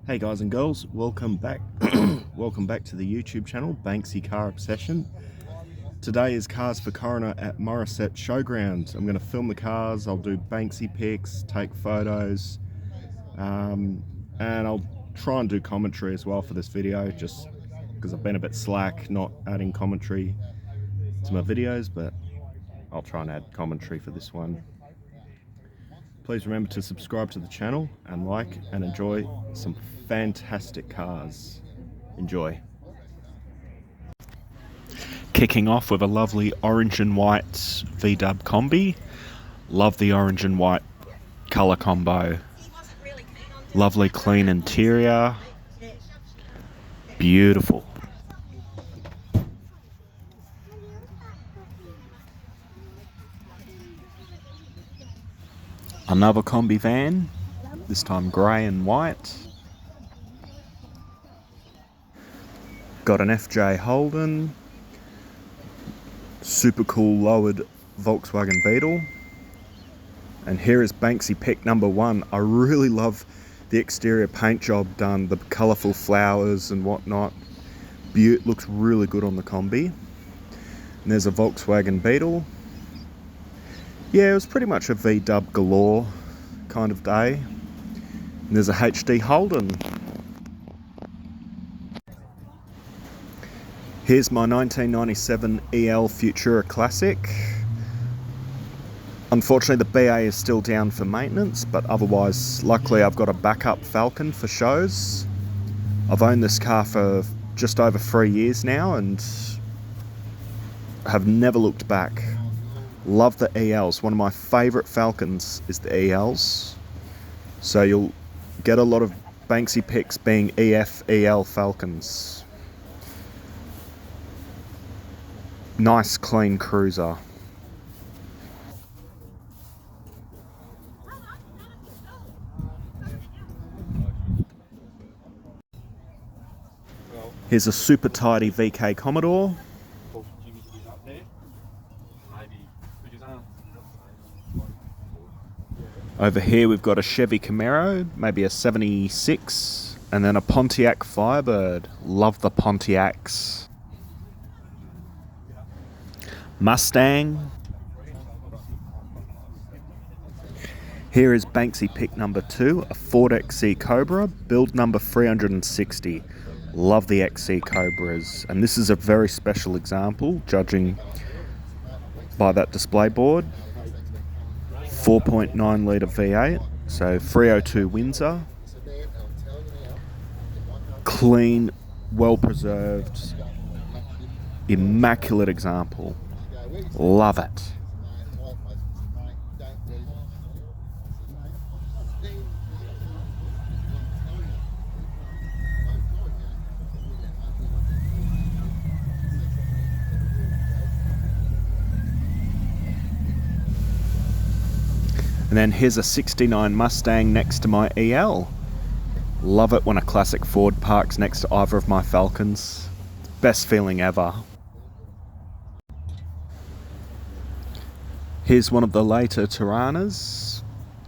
Hey guys and girls, welcome back welcome back to the YouTube channel Banksy Car Obsession. Today is Cars for Corrina at Morriset Showground. I'm going to film the cars, I'll do Banksy pics, take photos, and I'll try and do commentary as well for this video, just because I've been a bit slack not adding commentary to my videos, but I'll try and add commentary for this one. Please remember to subscribe to the channel and like and enjoy some fantastic cars. Enjoy. Kicking off with a lovely orange and white VW combi. Love the orange and white colour combo. Lovely clean interior. Beautiful. Another combi van, this time grey and white. Got an FJ Holden. Super cool lowered Volkswagen Beetle. And here is Banksy pick number one. I really love the exterior paint job done, the colourful flowers and whatnot. Looks really good on the combi. And there's a Volkswagen Beetle. Yeah, it was pretty much a VW Galore kind of day. And there's a HD Holden. Here's my 1997 EL Futura Classic. Unfortunately, the BA is still down for maintenance, but otherwise, luckily I've got a backup Falcon for shows. I've owned this car for just over 3 years now and have never looked back. Love the ELs. One of my favourite Falcons is the ELs. So you'll get a lot of Banksy pics being EF EL Falcons. Nice clean cruiser. Here's a super tidy VK Commodore. Over here we've got a Chevy Camaro, maybe a 76, and then a Pontiac Firebird. Love the Pontiacs. Mustang. Here is Banksy pick number two, a Ford XC Cobra, build number 360. Love the XC Cobras, and this is a very special example, judging by that display board. 4.9 litre V8, so 302 Windsor. Clean, well preserved, immaculate example. Love it. And then here's a 69 Mustang next to my EL. Love it when a classic Ford parks next to either of my Falcons. Best feeling ever. Here's one of the later Toranas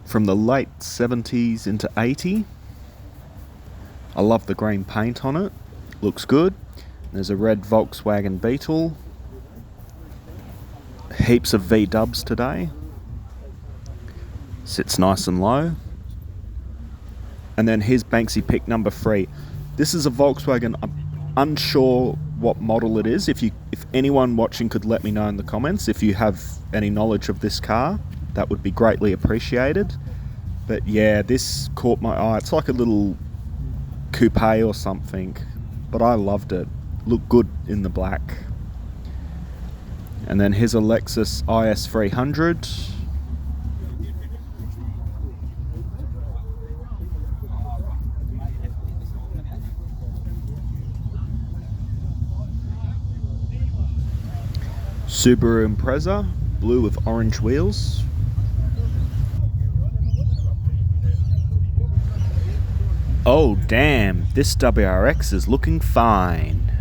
from the late 70s into 80. I love the green paint on it. Looks good. There's a red Volkswagen Beetle. Heaps of V-dubs today. Sits nice and low. And then here's Banksy pick number three. This is a Volkswagen. I'm unsure what model it is. If anyone watching could let me know in the comments if you have any knowledge of this car, that would be greatly appreciated. But yeah, this caught my eye. It's like a little coupe or something, but I loved it. Looked good in the black. And then here's a Lexus IS 300. Subaru Impreza, blue with orange wheels. Oh damn, this WRX is looking fine.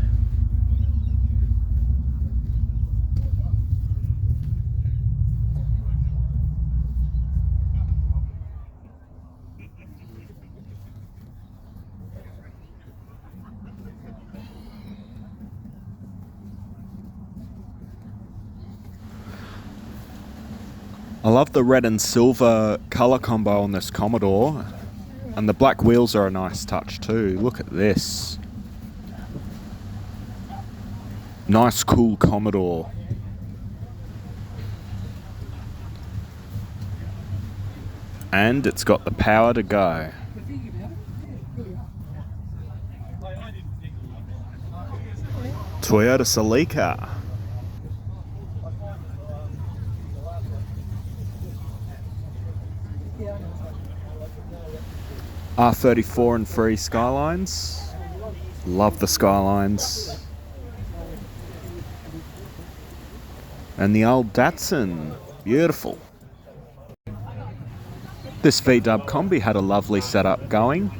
I love the red and silver colour combo on this Commodore, and the black wheels are a nice touch too. Look at this. Nice cool Commodore. And it's got the power to go. Toyota Celica. R34 and 3 Skylines. Love the Skylines. And the old Datsun. Beautiful. This V-Dub Combi had a lovely setup going.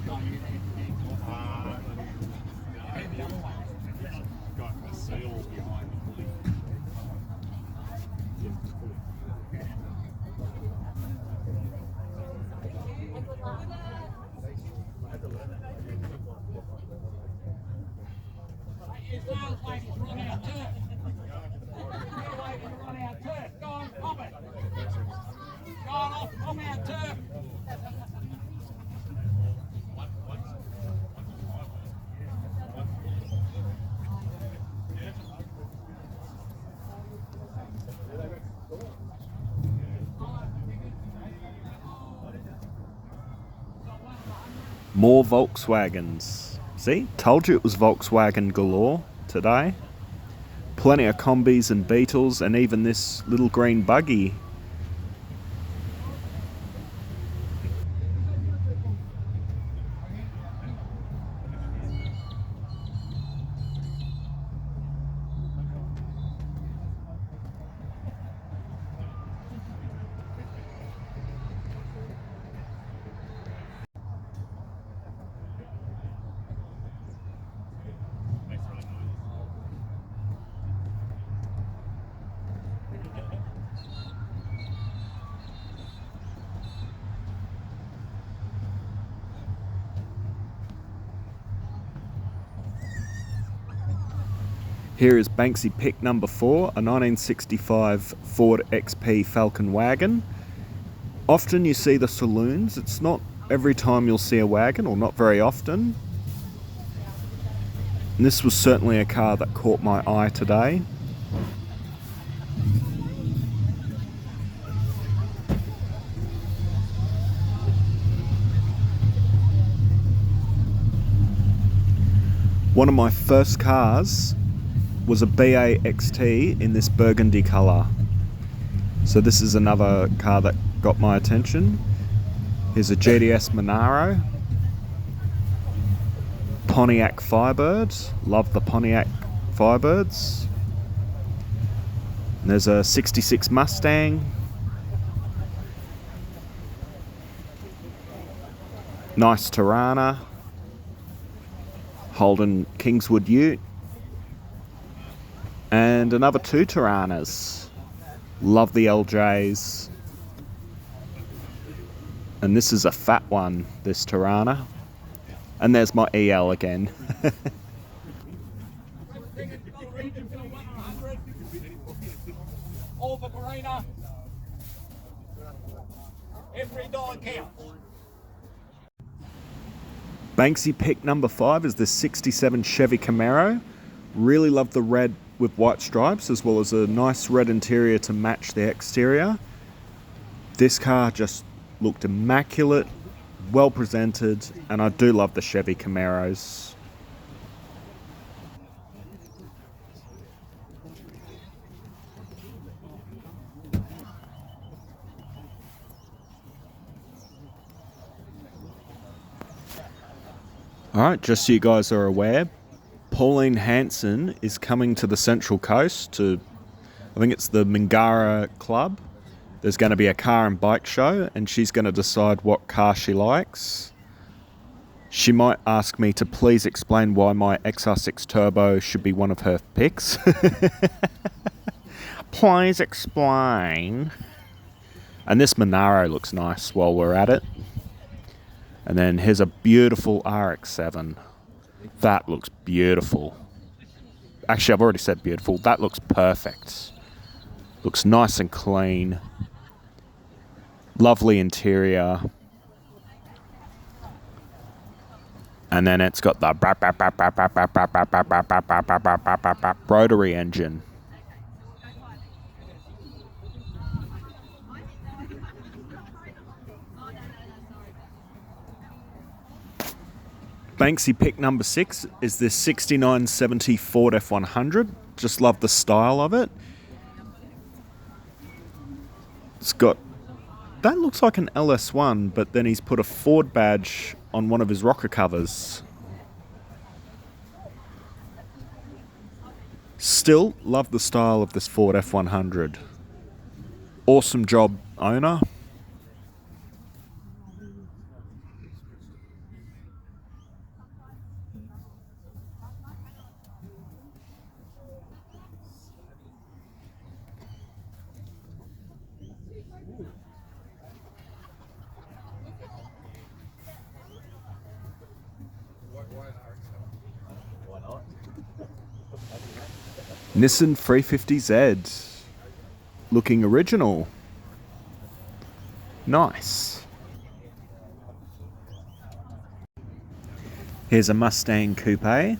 More Volkswagens. See, told you it was Volkswagen galore today. Plenty of combis and Beetles, and even this little green buggy. Here is Banksy pick number 4, a 1965 Ford XP Falcon wagon. Often you see the saloons. It's not every time you'll see a wagon, or not very often. And this was certainly a car that caught my eye today. One of my first cars was a BA XT in this burgundy colour. So this is another car that got my attention. Here's a GTS Monaro. Pontiac Firebird. Love the Pontiac Firebirds. And there's a 66 Mustang. Nice Tirana. Holden Kingswood Ute. And another 2 Tiranas. Love the LJs. And this is a fat one, this Tirana. And there's my EL again. All for Corrina. Every dollar counts. Banksy pick number 5 is this 67 Chevy Camaro. Really love the red with white stripes, as well as a nice red interior to match the exterior. This car just looked immaculate, well presented, and I do love the Chevy Camaros. Alright, just so you guys are aware, Pauline Hanson is coming to the Central Coast to, I think it's the Mingara Club. There's going to be a car and bike show, and she's going to decide what car she likes. She might ask me to please explain why my XR6 Turbo should be one of her picks. Please explain. And this Monaro looks nice while we're at it. And then here's a beautiful RX-7. That looks beautiful. Actually, I've already said beautiful. That looks perfect. Looks nice and clean. Lovely interior. And then it's got the rotary engine. Banksy pick number 6 is this 6970 Ford F100. Just love the style of it. It's got, that looks like an LS1, but then he's put a Ford badge on one of his rocker covers. Still love the style of this Ford F100. Awesome job, owner. Nissan 350Z. Looking original. Nice. Here's a Mustang Coupe.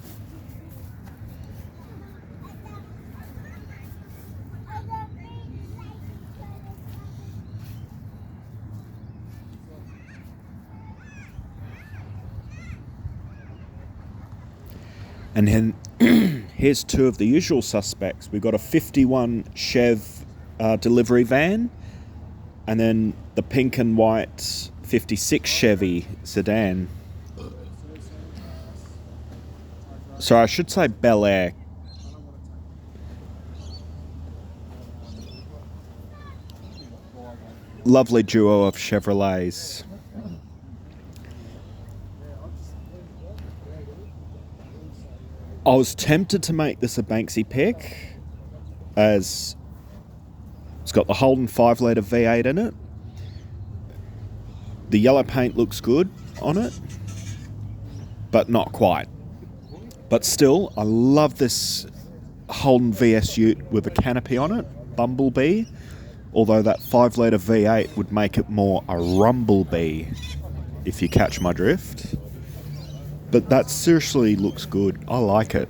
And then here's two of the usual suspects. We've got a 51 Chev delivery van, and then the pink and white 56 Chevy sedan. So I should say Bel Air. Lovely duo of Chevrolets. I was tempted to make this a Banksy pick, as it's got the Holden 5-litre V8 in it. The yellow paint looks good on it, but not quite. But still, I love this Holden VS Ute with a canopy on it, Bumblebee, although that 5-litre V8 would make it more a Rumblebee, if you catch my drift. But that seriously looks good. I like it.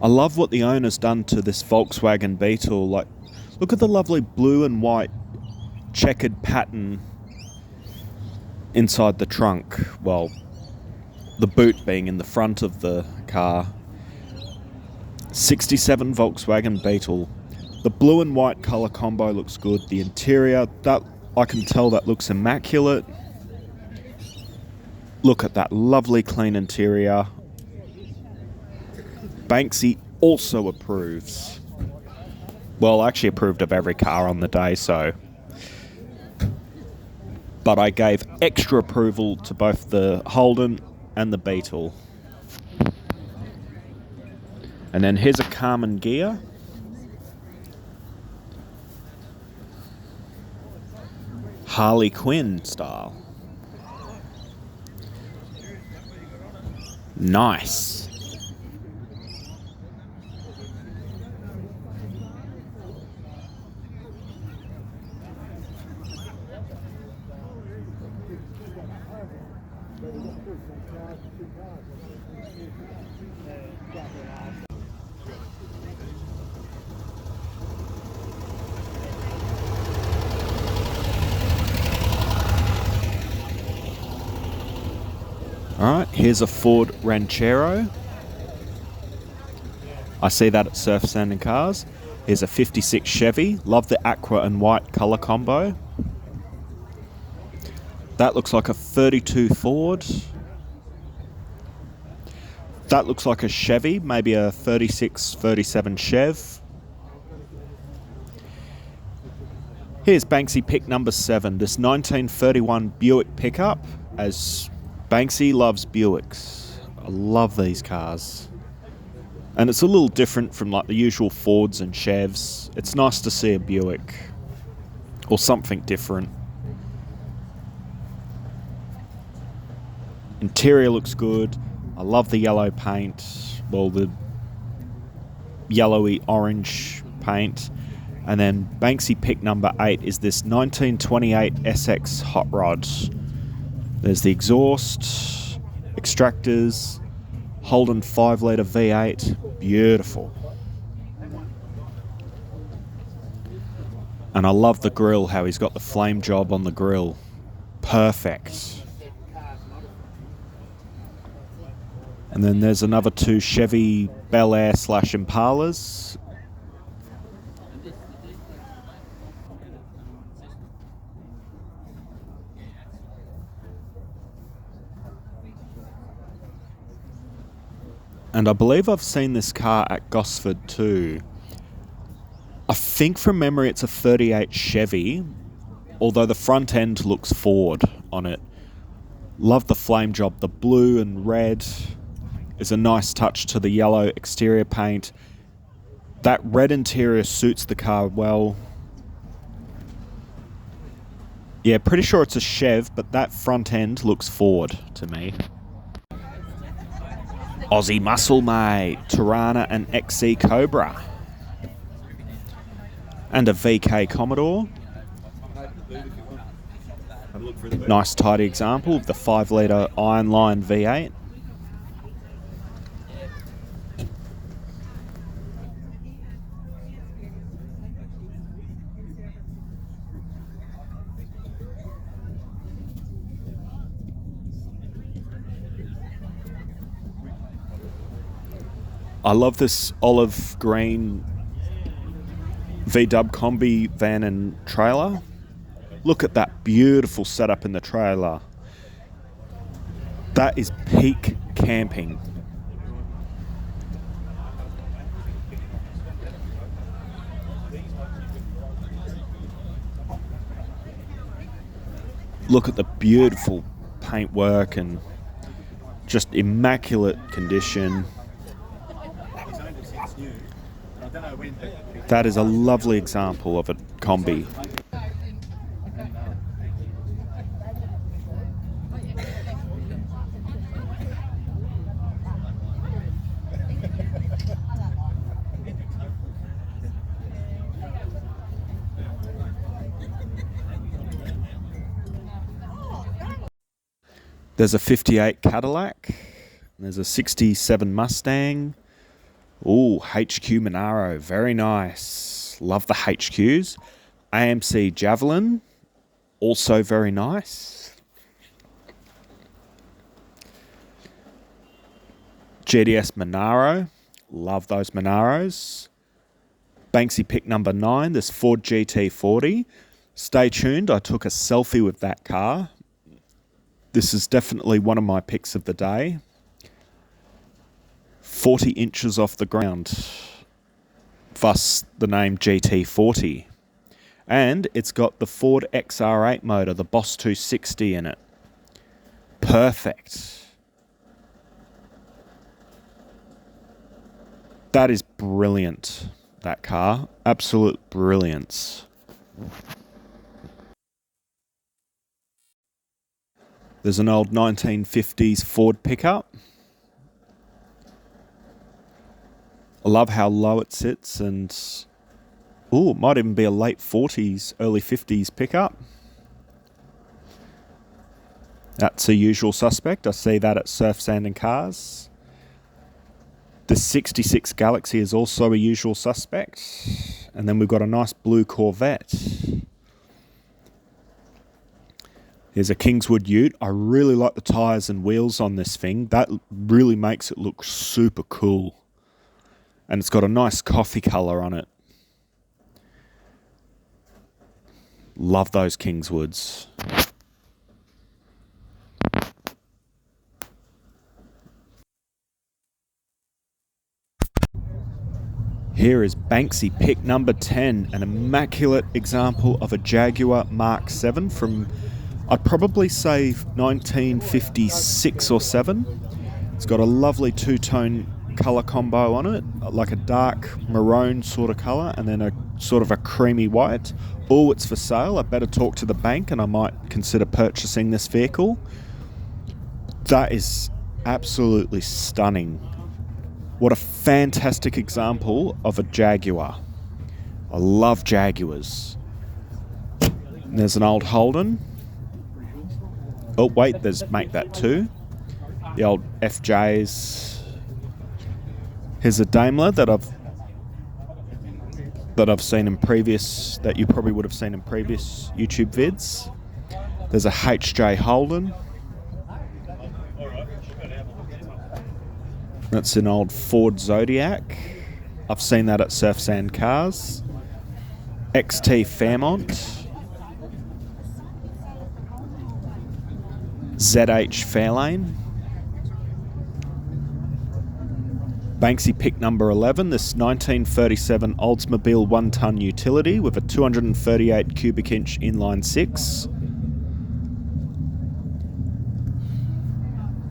I love what the owner's done to this Volkswagen Beetle. Like, look at the lovely blue and white checkered pattern inside the trunk. Well, the boot being in the front of the car. 67 Volkswagen Beetle. The blue and white colour combo looks good. The interior, that I can tell that looks immaculate. Look at that lovely clean interior. Banksy also approves. Well, actually approved of every car on the day, so. But I gave extra approval to both the Holden and the Beetle. And then here's a Carmen Ghia. Harley Quinn style. Nice. Alright, here's a Ford Ranchero. I see that at Surf Sanding Cars. Here's a 56 Chevy. Love the aqua and white colour combo. That looks like a 32 Ford. That looks like a Chevy, maybe a 36, 37 Chev. Here's Banksy pick number 7, this 1931 Buick pickup, as Banksy loves Buicks. I love these cars. And it's a little different from like the usual Fords and Chevs. It's nice to see a Buick or something different. Interior looks good. I love the yellow paint. Well, the yellowy orange paint. And then Banksy pick number 8 is this 1928 SX hot rod. There's the exhaust, extractors, Holden 5-litre V8. Beautiful. And I love the grille, how he's got the flame job on the grille. Perfect. And then there's another 2 Chevy Bel Air / Impalas. And I believe I've seen this car at Gosford too. I think from memory it's a 38 Chevy, although the front end looks Ford on it. Love the flame job. The blue and red is a nice touch to the yellow exterior paint. That red interior suits the car well. Yeah, pretty sure it's a Chev, but that front end looks Ford to me. Aussie Muscle Made, Tirana and XC Cobra. And a VK Commodore. Nice tidy example of the 5-litre Iron Line V8. I love this olive green V-dub combi van and trailer. Look at that beautiful setup in the trailer. That is peak camping. Look at the beautiful paintwork and just immaculate condition. That is a lovely example of a combi. There's a 58 Cadillac. There's a 67 Mustang. Ooh, HQ Monaro, very nice. Love the HQs. AMC Javelin, also very nice. GDS Monaro, love those Monaros. Banksy pick number 9, this Ford GT40. Stay tuned, I took a selfie with that car. This is definitely one of my picks of the day. 40 inches off the ground, thus the name GT40. And it's got the Ford XR8 motor, the Boss 260 in it. Perfect. That is brilliant, that car. Absolute brilliance. There's an old 1950s Ford pickup. I love how low it sits, and ooh, it might even be a late 40s, early 50s pickup. That's a usual suspect. I see that at Surf Sand and Cars. The 66 Galaxy is also a usual suspect. And then we've got a nice blue Corvette. Here's a Kingswood Ute. I really like the tyres and wheels on this thing. That really makes it look super cool. And it's got a nice coffee colour on it. Love those Kingswoods. Here is Banksy pick number 10, an immaculate example of a Jaguar Mark 7 from, I'd probably say 1956 or 7. It's got a lovely two-tone colour combo on it, like a dark maroon sort of colour and then a sort of a creamy white. Oh, it's for sale. I better talk to the bank and I might consider purchasing this vehicle. That is absolutely stunning. What a fantastic example of a Jaguar. I love Jaguars. And there's an old Holden. Oh wait, there's make that too. The old FJs. Here's a Daimler that I've seen in previous, that you probably would have seen in previous YouTube vids. There's a HJ Holden. That's an old Ford Zodiac. I've seen that at Surf Sand Cars. XT Fairmont. ZH Fairlane. Banksy pick number 11, this 1937 Oldsmobile 1-ton utility with a 238 cubic inch inline 6.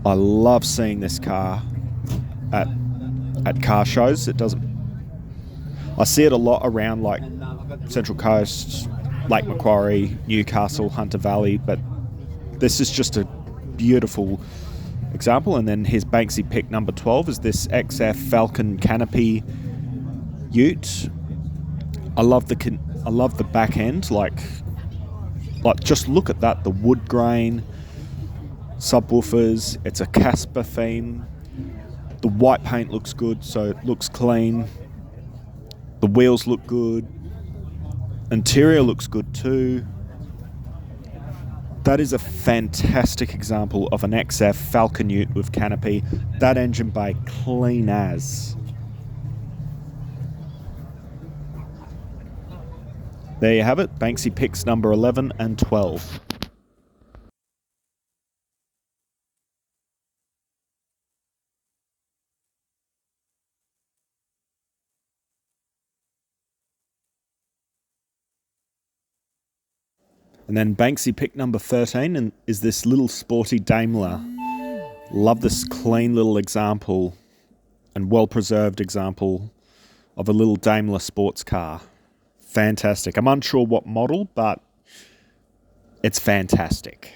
I love seeing this car at car shows. I see it a lot around like Central Coast, Lake Macquarie, Newcastle, Hunter Valley, but this is just a beautiful example. And then here's Banksy pick number 12 is this XF Falcon Canopy Ute. I love the back end, like just look at that, the wood grain, subwoofers, it's a Casper theme. The white paint looks good, so it looks clean. The wheels look good. Interior looks good too. That is a fantastic example of an XF Falcon Ute with canopy. That engine bay clean as. There you have it, Banksy picks number 11 and 12. And then Banksy pick number 13 and is this little sporty Daimler. Love this clean little example and well-preserved example of a little Daimler sports car. Fantastic. I'm unsure what model, but it's fantastic.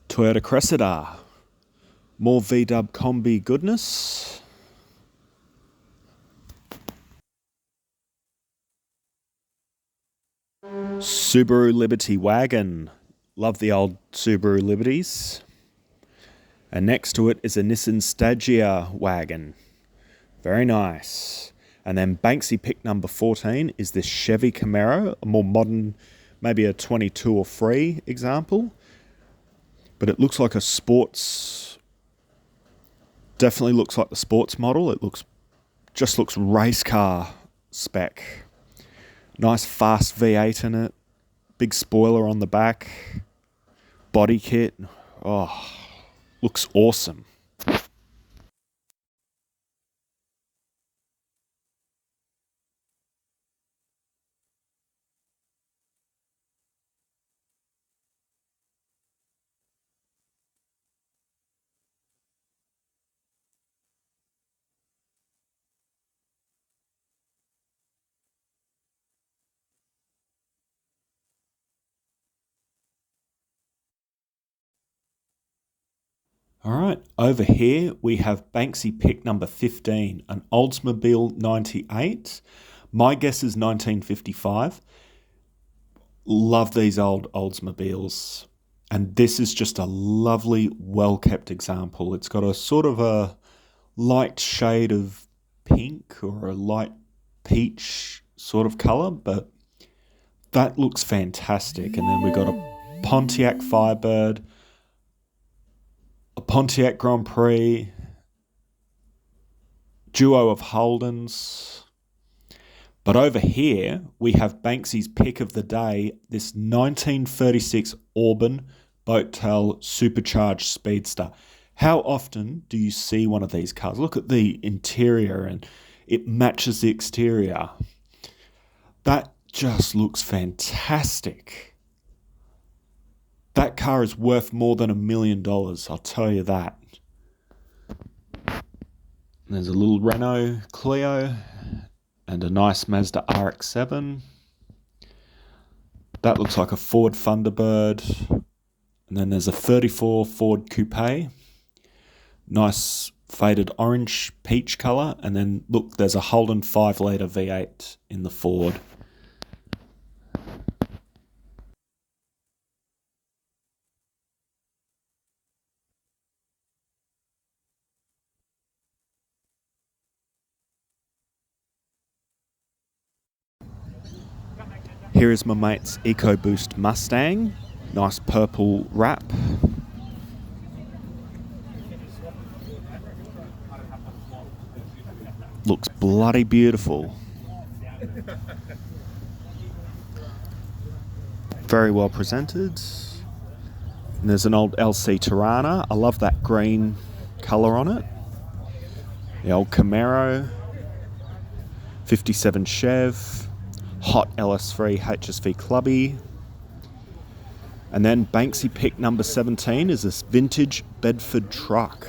Toyota Cressida. More VW Combi goodness. Subaru Liberty Wagon. Love the old Subaru Liberties. And next to it is a Nissan Stagea wagon. Very nice. And then Banksy pick number 14 is this Chevy Camaro, a more modern, maybe a 22 or 3 example. But it looks like a sports, definitely looks like the sports model. It just looks race car spec. Nice fast V8 in it. Big spoiler on the back. Body kit. Oh, looks awesome. All right, over here we have Banksy pick number 15, an Oldsmobile 98. My guess is 1955. Love these old Oldsmobiles. And this is just a lovely, well-kept example. It's got a sort of a light shade of pink or a light peach sort of colour, but that looks fantastic. And then we've got a Pontiac Firebird, a Pontiac Grand Prix, duo of Holdens. But over here, we have Banksy's pick of the day, this 1936 Auburn Boattail Supercharged Speedster. How often do you see one of these cars? Look at the interior and it matches the exterior. That just looks fantastic. That car is worth more than $1 million, I'll tell you that. There's a little Renault Clio and a nice Mazda RX-7. That looks like a Ford Thunderbird. And then there's a 34 Ford Coupe. Nice faded orange peach colour. And then look, there's a Holden 5-litre V8 in the Ford. Here is my mate's EcoBoost Mustang. Nice purple wrap. Looks bloody beautiful. Very well presented. And there's an old LC Tirana. I love that green colour on it. The old Camaro. 57 Chev. Hot LS3 HSV Clubby. And then Banksy pick number 17 is this vintage Bedford truck.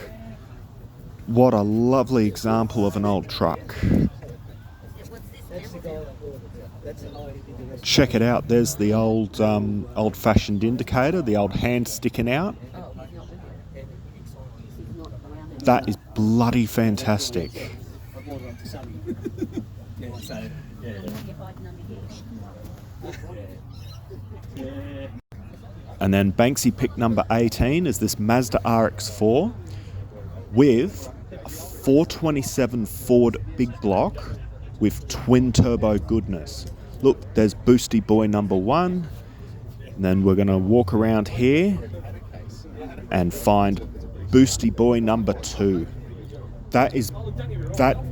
What a lovely example of an old truck. Check it out, there's the old old-fashioned indicator, the old hand sticking out. That is bloody fantastic. And then Banksy pick number 18 is this Mazda RX-4 with a 427 Ford big block with twin turbo goodness. Look, there's Boosty Boy number 1. And then we're going to walk around here and find Boosty Boy number 2. That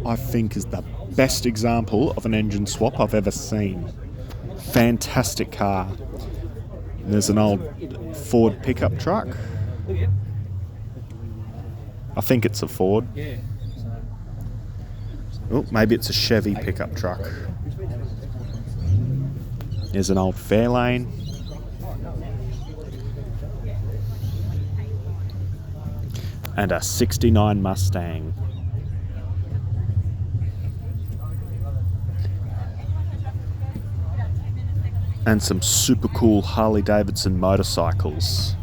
I think is the best example of an engine swap I've ever seen. Fantastic car. And there's an old Ford pickup truck. I think it's a Ford. Oh, maybe it's a Chevy pickup truck. There's an old Fairlane. And a 69 Mustang. And some super cool Harley Davidson motorcycles.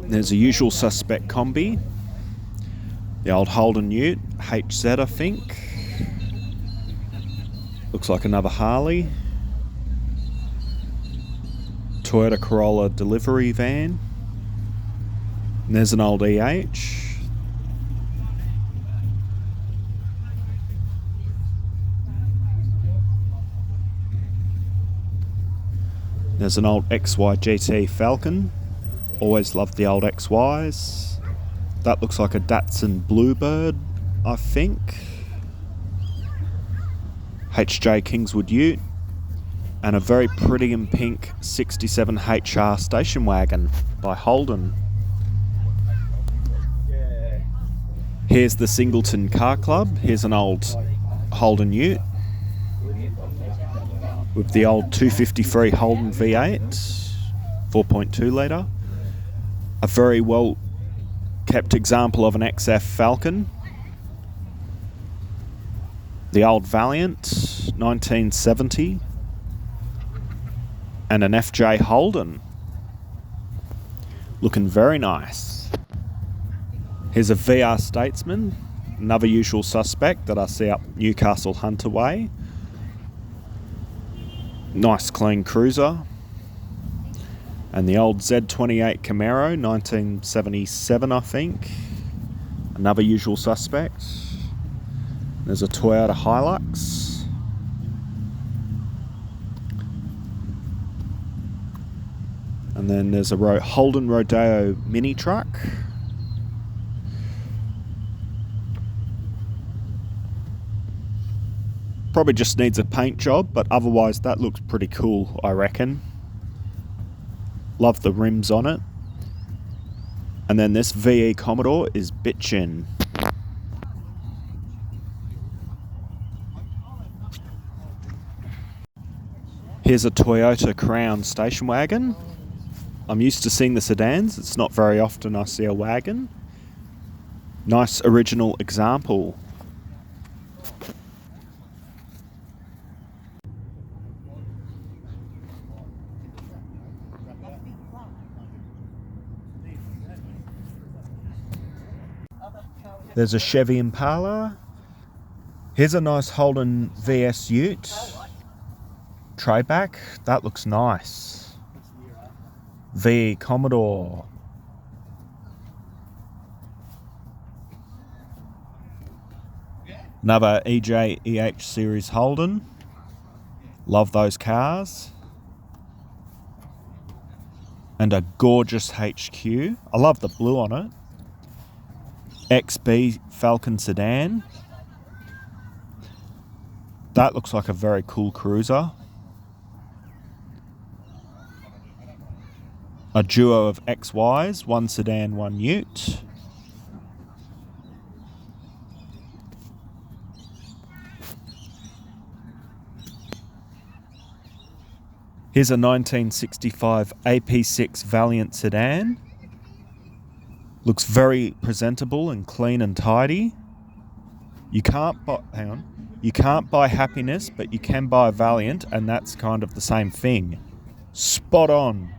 There's a usual suspect combi. The old Holden Ute, HZ I think. Looks like another Harley. Toyota Corolla delivery van. And there's an old EH. There's an old XY GT Falcon. Always loved the old XYs. That looks like a Datsun Bluebird, I think. HJ Kingswood Ute. And a very pretty and pink 67 HR station wagon by Holden. Here's the Singleton Car Club. Here's an old Holden Ute with the old 253 Holden V8, 4.2 litre. A very well kept example of an XF Falcon. The old Valiant, 1970. And an FJ Holden. Looking very nice. Here's a VR Statesman, another usual suspect that I see up Newcastle Hunter Way. Nice clean cruiser. And the old Z28 Camaro, 1977 I think. Another usual suspect. There's a Toyota Hilux. And then there's a Holden Rodeo mini truck. Probably just needs a paint job, but otherwise that looks pretty cool, I reckon. Love the rims on it. And then this VE Commodore is bitchin'. Here's a Toyota Crown station wagon. I'm used to seeing the sedans. It's not very often I see a wagon. Nice original example. There's a Chevy Impala. Here's a nice Holden VS Ute. Tray back. That looks nice. V Commodore. Another EJ EH Series Holden. Love those cars. And a gorgeous HQ. I love the blue on it. XB Falcon sedan. That looks like a very cool cruiser. A duo of XYs, one sedan, one ute. Here's a 1965 AP6 Valiant sedan. Looks very presentable and clean and tidy. You can't buy happiness, but you can buy Valiant, and that's kind of the same thing. Spot on.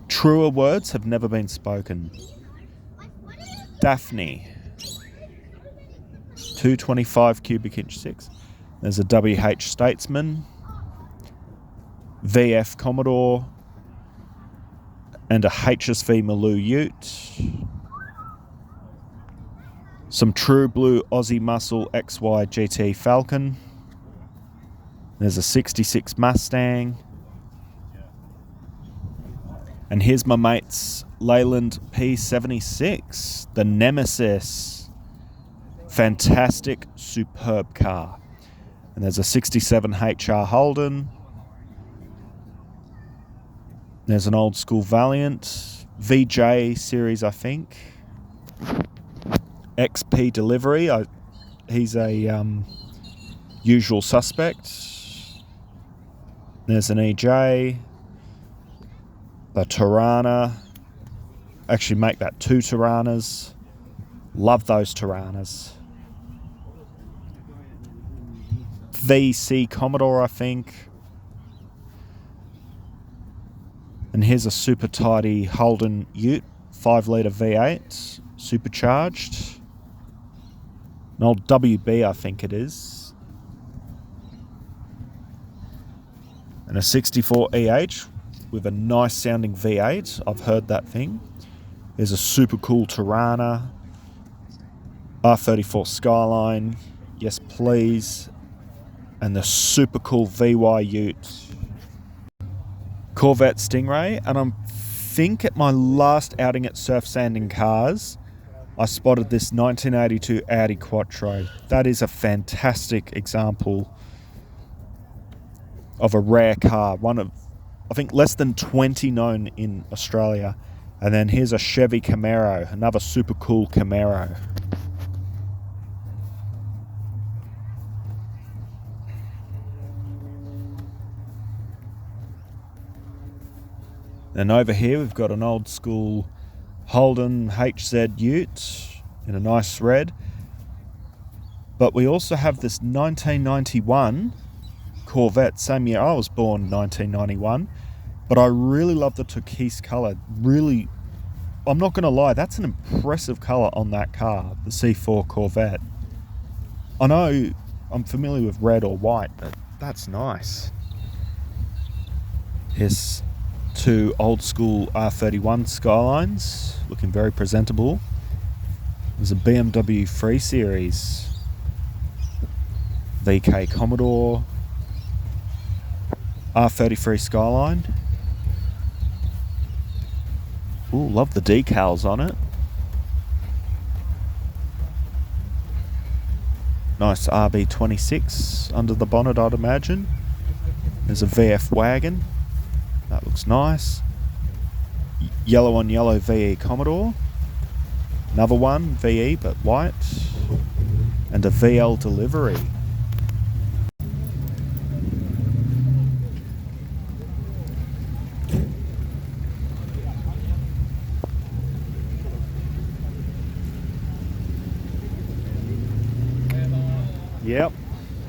Truer words have never been spoken. Daphne. 225 cubic inch 6. There's a WH Statesman. VF Commodore. And a HSV Maloo Ute. Some True Blue Aussie Muscle XY GT Falcon. There's a 66 Mustang. And here's my mate's Leyland P76, the Nemesis. Fantastic, superb car. And there's a 67 HR Holden. There's an old school Valiant, VJ series, I think. XP Delivery, he's a usual suspect. There's an EJ. The Tirana. Actually make that 2 Tiranas. Love those Tiranas. VC Commodore, I think. And here's a super tidy Holden Ute, 5-litre V8, supercharged. An old WB, I think it is. And a 64 EH with a nice sounding V8. I've heard that thing. There's a super cool Tirana. R34 Skyline. Yes, please. And the super cool VY Ute. Corvette Stingray. And I think at my last outing at Surf Sanding Cars, I spotted this 1982 Audi Quattro. That is a fantastic example of a rare car. One of, I think, less than 20 known in Australia. And then here's a Chevy Camaro, another super cool Camaro. And over here we've got an old school Holden HZ Ute in a nice red. But we also have this 1991 Corvette, same year I was born, 1991. But I really love the turquoise colour. Really, I'm not going to lie, that's an impressive colour on that car, the C4 Corvette. I know I'm familiar with red or white, but that's nice. Here's 2 old school R31 Skylines, looking very presentable. There's a BMW 3 Series, VK Commodore, R33 Skyline. Ooh, love the decals on it. Nice RB26 under the bonnet, I'd imagine. There's a VF wagon. That looks nice. Yellow on yellow VE Commodore. Another one, VE but white. And a VL delivery. Yep,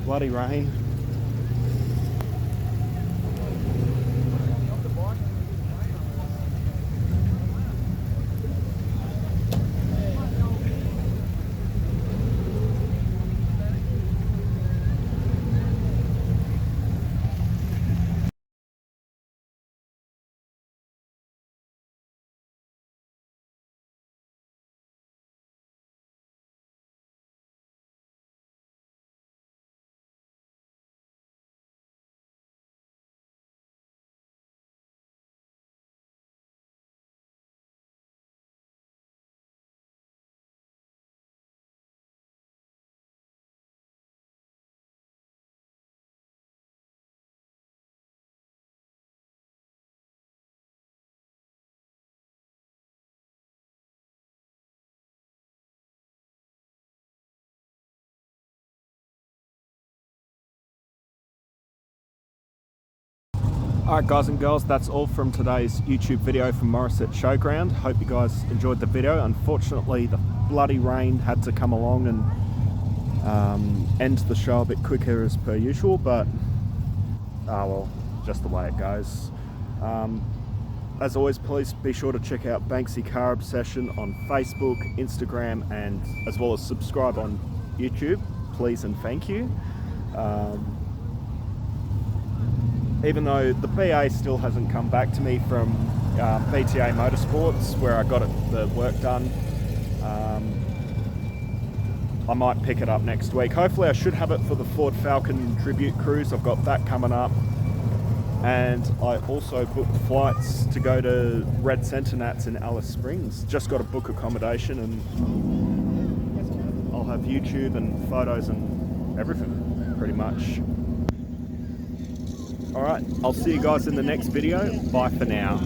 bloody rain. Alright guys and girls, that's all from today's YouTube video from Morriset Showground. Hope you guys enjoyed the video. Unfortunately, the bloody rain had to come along and end the show a bit quicker as per usual, but well, just the way it goes. As always, please be sure to check out Banksy Car Obsession on Facebook, Instagram, and as well as subscribe on YouTube. Please and thank you. Even though the BA still hasn't come back to me from BTA Motorsports, where I got the work done, I might pick it up next week. Hopefully I should have it for the Ford Falcon tribute cruise. I've got that coming up. And I also booked flights to go to Red Centenats in Alice Springs. Just got to book accommodation, and I'll have YouTube and photos and everything, pretty much. Alright, I'll see you guys in the next video. Bye for now.